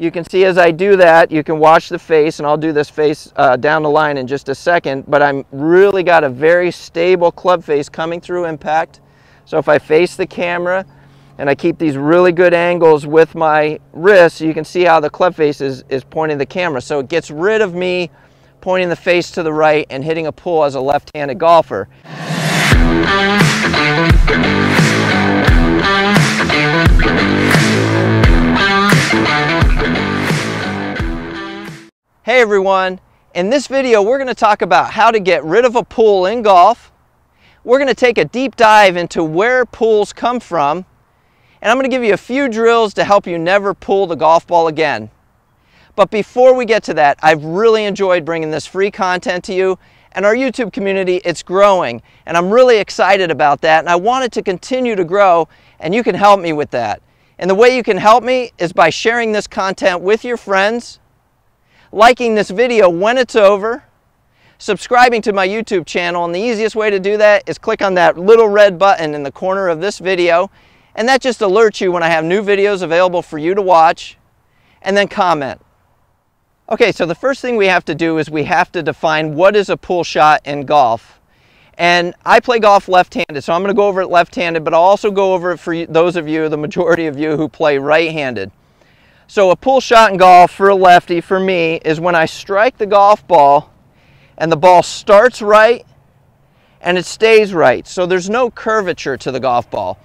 You can see as I do that, you can watch the face, and I'll do this face down the line in just a second, but I'm really got a very stable club face coming through impact. So if I face the camera and I keep these really good angles with my wrists, you can see how the club face is pointing the camera. So it gets rid of me pointing the face to the right and hitting a pull as a left-handed golfer. Hey everyone, in this video we're going to talk about how to get rid of a pull in golf. We're going to take a deep dive into where pulls come from, and I'm going to give you a few drills to help you never pull the golf ball again. But before we get to that, I've really enjoyed bringing this free content to you, and our YouTube community, it's growing, and I'm really excited about that, and I want it to continue to grow, and you can help me with that. And the way you can help me is by sharing this content with your friends, liking this video when it's over, subscribing to my YouTube channel, and the easiest way to do that is click on that little red button in the corner of this video, and that just alerts you when I have new videos available for you to watch, and then comment. Okay, so the first thing we have to do is we have to define what is a pull shot in golf. And I play golf left-handed, so I'm going to go over it left-handed, but I'll also go over it for those of you, the majority of you, who play right-handed. So a pull shot in golf for a lefty, for me, is when I strike the golf ball and the ball starts right and it stays right. So there's no curvature to the golf ball.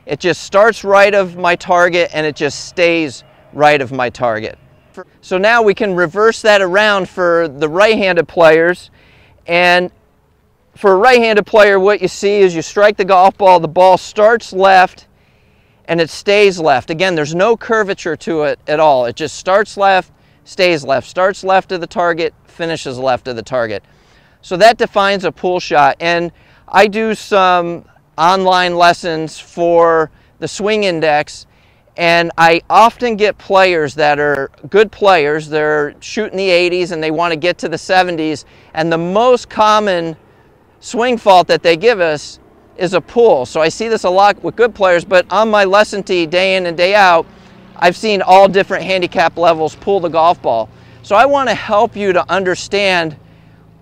It just starts right of my target and it just stays right of my target. So now we can reverse that around for the right-handed players. And for a right-handed player, what you see is you strike the golf ball, the ball starts left, and it stays left. Again, there's no curvature to it at all. It just starts left, stays left, starts left of the target, finishes left of the target. So that defines a pull shot. And I do some online lessons for the swing index, and I often get players that are good players. They're shooting the 80s and they want to get to the 70s, and the most common swing fault that they give us is a pull. So I see this a lot with good players, but on my lesson tee day in and day out, I've seen all different handicap levels pull the golf ball. So I want to help you to understand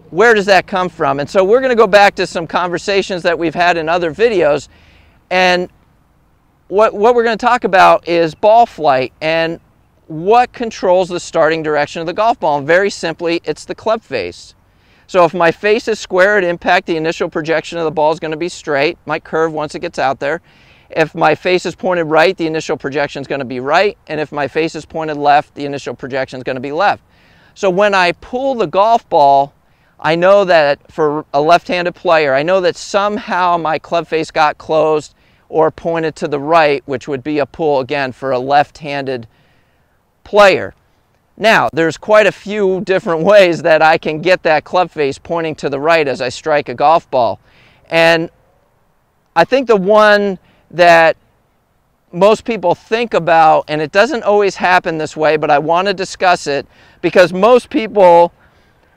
where does that come from. And so we're going to go back to some conversations that we've had in other videos, and what we're going to talk about is ball flight and what controls the starting direction of the golf ball. And very simply, it's the club face. So if my face is square at impact, the initial projection of the ball is going to be straight, might curve once it gets out there. If my face is pointed right, the initial projection is going to be right. And if my face is pointed left, the initial projection is going to be left. So when I pull the golf ball, I know that for a left-handed player, I know that somehow my club face got closed or pointed to the right, which would be a pull again for a left-handed player. Now, there's quite a few different ways that I can get that club face pointing to the right as I strike a golf ball. And I think the one that most people think about, and it doesn't always happen this way, but I want to discuss it, because most people,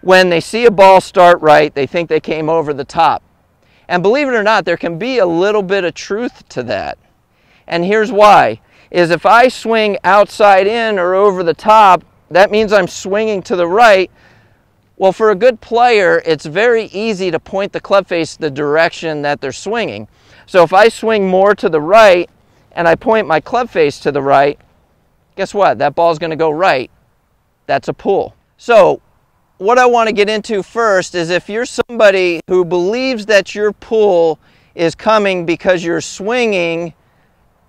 when they see a ball start right, they think they came over the top. And believe it or not, there can be a little bit of truth to that. And here's why. Is if I swing outside in or over the top, that means I'm swinging to the right. Well, for a good player, it's very easy to point the club face the direction that they're swinging. So if I swing more to the right and I point my club face to the right, guess what? That ball's going to go right. That's a pull. So what I want to get into first is if you're somebody who believes that your pull is coming because you're swinging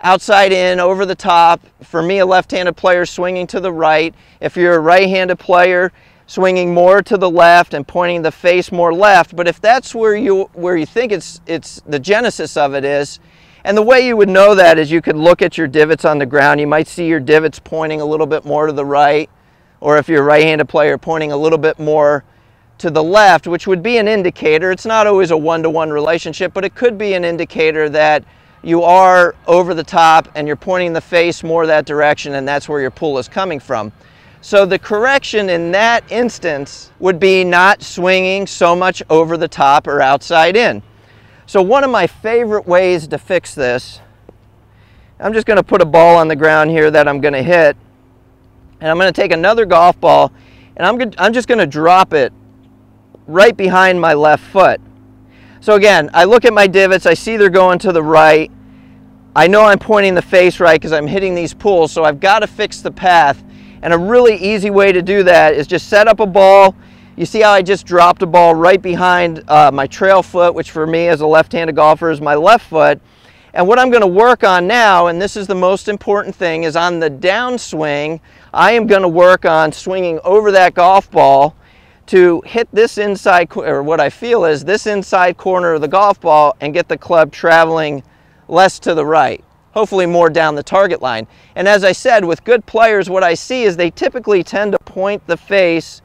outside in, over the top, for me a left-handed player swinging to the right, if you're a right-handed player swinging more to the left and pointing the face more left, but if that's where you think it's the genesis of it is, and the way you would know that is you could look at your divots on the ground. You might see your divots pointing a little bit more to the right, or if you're a right-handed player, pointing a little bit more to the left, which would be an indicator. It's not always a one-to-one relationship, but it could be an indicator that you are over the top and you're pointing the face more that direction, and that's where your pull is coming from. So the correction in that instance would be not swinging so much over the top or outside in. So one of my favorite ways to fix this, I'm just going to put a ball on the ground here that I'm going to hit. And I'm going to take another golf ball, and I'm just going to drop it right behind my left foot. So again, I look at my divots, I see they're going to the right. I know I'm pointing the face right because I'm hitting these pools, so I've got to fix the path. And a really easy way to do that is just set up a ball. You see how I just dropped a ball right behind my trail foot, which for me as a left-handed golfer is my left foot. And what I'm going to work on now, and this is the most important thing, is on the downswing, I am going to work on swinging over that golf ball to hit this inside, or what I feel is this inside corner of the golf ball, and get the club traveling less to the right, hopefully more down the target line. And as I said, with good players, what I see is they typically tend to point the face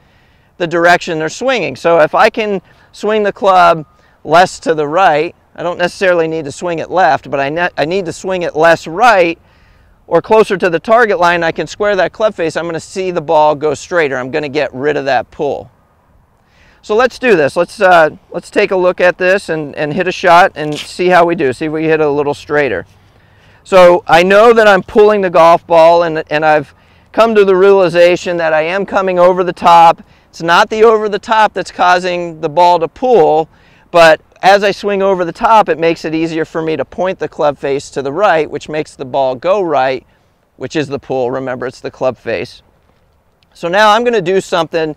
the direction they're swinging. So if I can swing the club less to the right, I don't necessarily need to swing it left, but I need to swing it less right or closer to the target line. I can square that club face. I'm going to see the ball go straighter. I'm going to get rid of that pull. So let's do this. Let's take a look at this and hit a shot and see how we do. See if we hit it a little straighter. So I know that I'm pulling the golf ball, and I've come to the realization that I am coming over the top. It's not the over the top that's causing the ball to pull, but as I swing over the top, it makes it easier for me to point the club face to the right, which makes the ball go right, which is the pull. Remember, it's the club face. So now I'm going to do something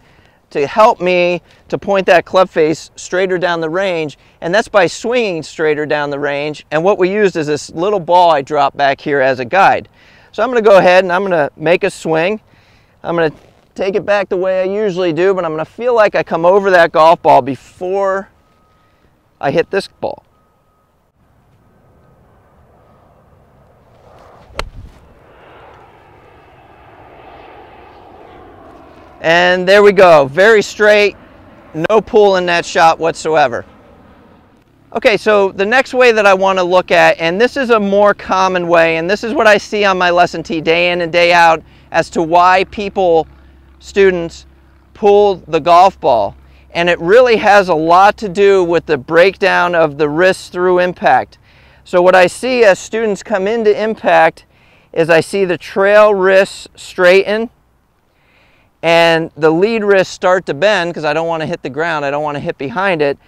to help me to point that club face straighter down the range, and that's by swinging straighter down the range. And what we used is this little ball I dropped back here as a guide. So I'm going to go ahead and I'm going to make a swing. I'm going to take it back the way I usually do, but I'm going to feel like I come over that golf ball before I hit this ball. And there we go, very straight, no pull in that shot whatsoever. Okay, so the next way that I want to look at, and this is a more common way, and this is what I see on my lesson tee day in and day out as to why students pull the golf ball. And it really has a lot to do with the breakdown of the wrist through impact. So what I see as students come into impact is I see the trail wrists straighten, and the lead wrists start to bend because I don't want to hit the ground, I don't want to hit behind it,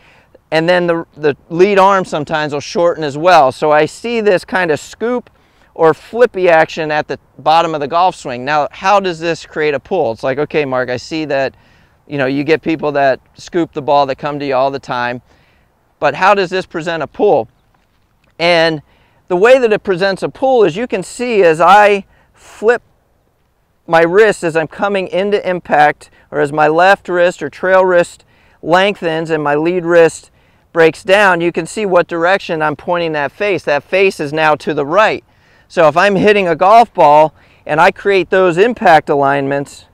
and then the lead arm sometimes will shorten as well. So I see this kind of scoop or flippy action at the bottom of the golf swing. Now, how does this create a pull? It's like, okay, Mark, I see that, you know, you get people that scoop the ball that come to you all the time, but how does this present a pull? And the way that it presents a pull is you can see as I flip my wrist as I'm coming into impact, or as my left wrist or trail wrist lengthens and my lead wrist breaks down, you can see what direction I'm pointing that face. That face is now to the right. So if I'm hitting a golf ball and I create those impact alignments,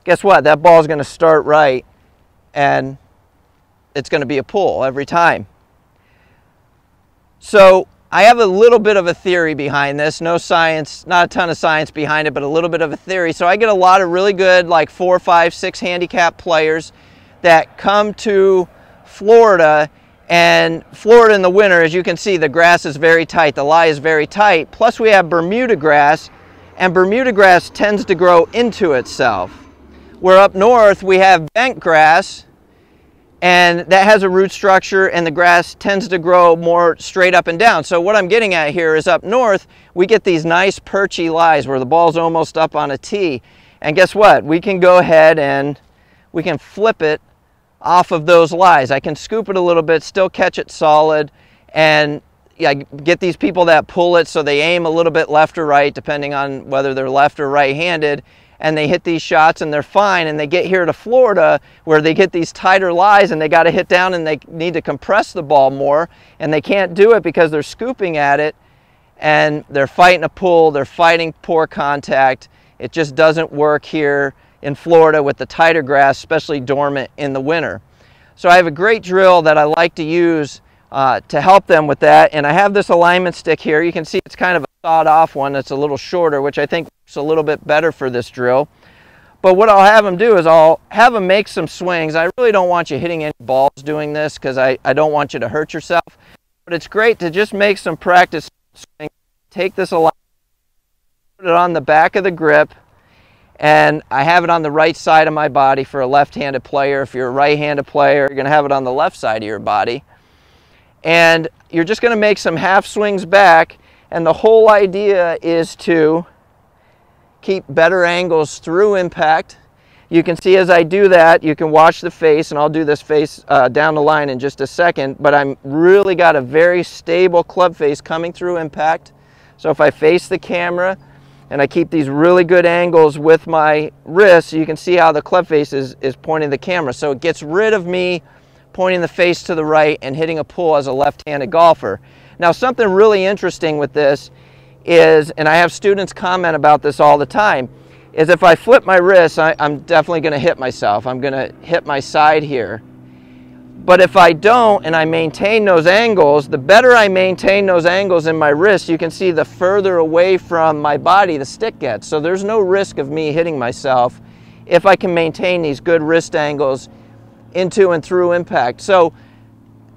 guess what? That ball is going to start right, and it's going to be a pull every time. So I have a little bit of a theory behind this. No science, not a ton of science behind it, but a little bit of a theory. So I get a lot of really good, like 4, 5, 6 handicap players that come to Florida. And Florida in the winter, as you can see, the grass is very tight. The lie is very tight. Plus we have Bermuda grass, and Bermuda grass tends to grow into itself. Where up north we have bent grass, and that has a root structure, and the grass tends to grow more straight up and down. So what I'm getting at here is up north, we get these nice perchy lies where the ball's almost up on a tee. And guess what? We can go ahead and we can flip it off of those lies. I can scoop it a little bit, still catch it solid, and yeah, get these people that pull it so they aim a little bit left or right, depending on whether they're left or right-handed, and they hit these shots and they're fine, and they get here to Florida where they get these tighter lies and they got to hit down and they need to compress the ball more, and they can't do it because they're scooping at it and they're fighting a pull, they're fighting poor contact. It just doesn't work here in Florida with the tighter grass, especially dormant in the winter. So I have a great drill that I like to use to help them with that, and I have this alignment stick here. You can see it's kind of a sawed off one that's a little shorter, which I think is a little bit better for this drill. But what I'll have them do is I'll have them make some swings. I really don't want you hitting any balls doing this because I don't want you to hurt yourself. But it's great to just make some practice swings. Take this alignment, put it on the back of the grip, And I have it on the right side of my body for a left-handed player. If you're a right-handed player, you're going to have it on the left side of your body. And you're just going to make some half swings back, and the whole idea is to keep better angles through impact. You can see as I do that, you can watch the face, and I'll do this face down the line in just a second, but I'm really got a very stable club face coming through impact. So if I face the camera and I keep these really good angles with my wrist, you can see how the club face is pointing the camera. So it gets rid of me pointing the face to the right and hitting a pull as a left-handed golfer. Now, something really interesting with this is, and I have students comment about this all the time, is if I flip my wrist, I'm definitely going to hit myself. I'm going to hit my side here. But if I don't and I maintain those angles, the better I maintain those angles in my wrist, you can see the further away from my body the stick gets. So there's no risk of me hitting myself if I can maintain these good wrist angles into and through impact. So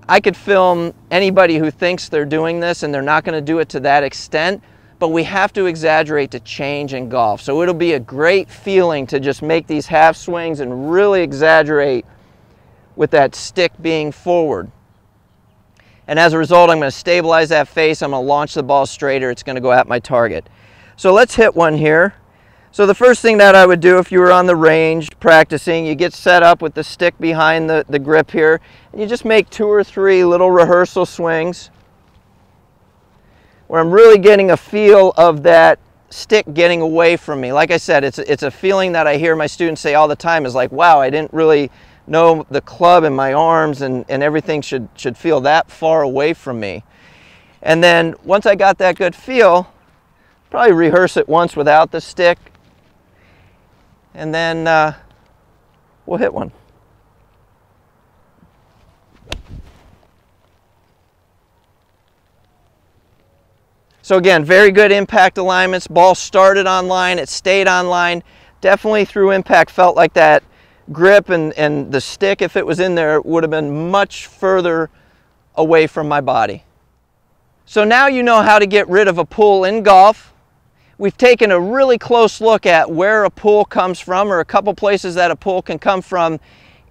I could film anybody who thinks they're doing this, and they're not going to do it to that extent, but we have to exaggerate to change in golf. So it'll be a great feeling to just make these half swings and really exaggerate with that stick being forward. And as a result, I'm going to stabilize that face. I'm going to launch the ball straighter. It's going to go at my target. So let's hit one here. So the first thing that I would do if you were on the range practicing, you get set up with the stick behind the grip here, and you just make 2 or 3 little rehearsal swings where I'm really getting a feel of that stick getting away from me. Like I said, it's a feeling that I hear my students say all the time, is like, wow, I didn't really know the club in my arms and everything should feel that far away from me. And then once I got that good feel, probably rehearse it once without the stick, and then we'll hit one. So again, very good impact alignments. Ball started on line, it stayed on line. Definitely through impact felt like that grip and the stick, if it was in there, would have been much further away from my body. So now you know how to get rid of a pull in golf. We've taken a really close look at where a pull comes from, or a couple places that a pull can come from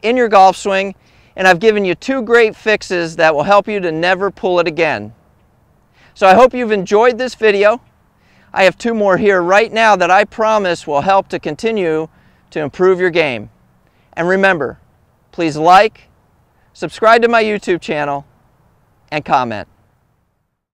in your golf swing, and I've given you 2 great fixes that will help you to never pull it again. So I hope you've enjoyed this video. I have 2 more here right now that I promise will help to continue to improve your game. And remember, please like, subscribe to my YouTube channel, and comment.